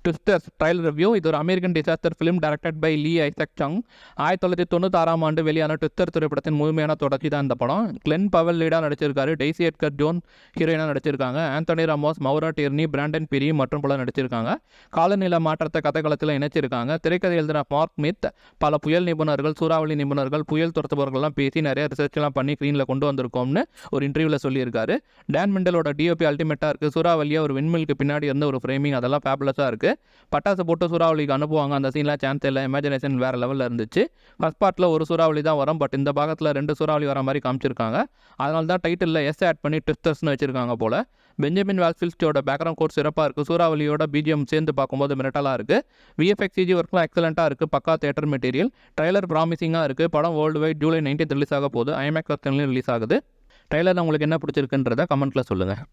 Twisters trailer review. இது ஒரு American disaster film directed by Lee Isaac Chung. 1996 ஆண்டு வெளியான ட்விஸ்டர் திரைப்படத்தின் முழுமையான தொடர்ச்சி தான் இந்த படம். கிளென் பவல் லீடாக நடிச்சிருக்காரு. டெய்சி எட்கர் ஜோன் ஹீரோயினாக நடிச்சிருக்காங்க. Anthony Ramos, Maura Tierney, Brandon பிரி மற்றும் பல நடிச்சிருக்காங்க. காலநிலை மாற்றத்தை கதைக்களத்தில் இணைச்சிருக்காங்க. திரைக்கதை எழுதின மார்க் மித் பல புயல் நிபுணர்கள், சூறாவளி நிபுணர்கள், புயல் துரத்துபவர்கள்லாம் பேசி நிறைய ரிசர்ச்லாம் பண்ணி ஸ்க்ரீனில் கொண்டு வந்திருக்கோம்னு ஒரு இன்டர்வியூவில் சொல்லியிருக்காரு. டான் மெண்டலோட டிஓபி அல்டிமேட்டாக இருக்குது. சூறாவளியாக ஒரு விண்மிலுக்கு பின்னாடி இருந்த ஒரு ஃப்ரேமிங் அதெல்லாம் ஃபேபுலஸாக இருக்குது. பட்டாசு போட்டு சூறாவளிக்கு அனுப்புவாங்க. அந்த சீன்லாம் சான்ஸ் இல்லை. இமேஜினேஷன் வேறு லெவலில் இருந்துச்சு. ஃபர்ஸ்ட் பார்ட்டில் ஒரு சூறாவளி தான் வரும். பட் இந்த பாகத்தில் 2 சூறாவளி வர மாதிரி காமிச்சிருக்காங்க. அதனால தான் டைட்டிலில் எஸ் ஆட் பண்ணி ட்விஸ்டர்ஸ்னு வச்சிருக்காங்க போல். பெஞ்சமின் வால்ஃபில்ஸ்டோட பேக்ரவுண்ட் கோட் சிறப்பாக இருக்குது. சூறாவளியோட பிஜிஎம் சேர்ந்து பார்க்கும்போது மிரட்டலாக இருக்குது. விஎஃப்எக்ஸ் சிஜி ஒர்க்லாம் எக்ஸலண்ட்டாக இருக்குது. பக்கா தேட்டர் மெட்டீரியல். ட்ரைலர் ப்ராமிசிங்காக இருக்குது. படம் வேர்ல்டு வைட் ஜூலை 19 ரிலீஸ் ஆக போகுது. ஐமேக்ஸ் வெர்ஷன்லையும் ரிலீஸ் ஆகுது. ட்ரைலர் உங்களுக்கு என்ன பிடிச்சிருக்குன்றதை கமெண்ட்டில் சொல்லுங்கள்.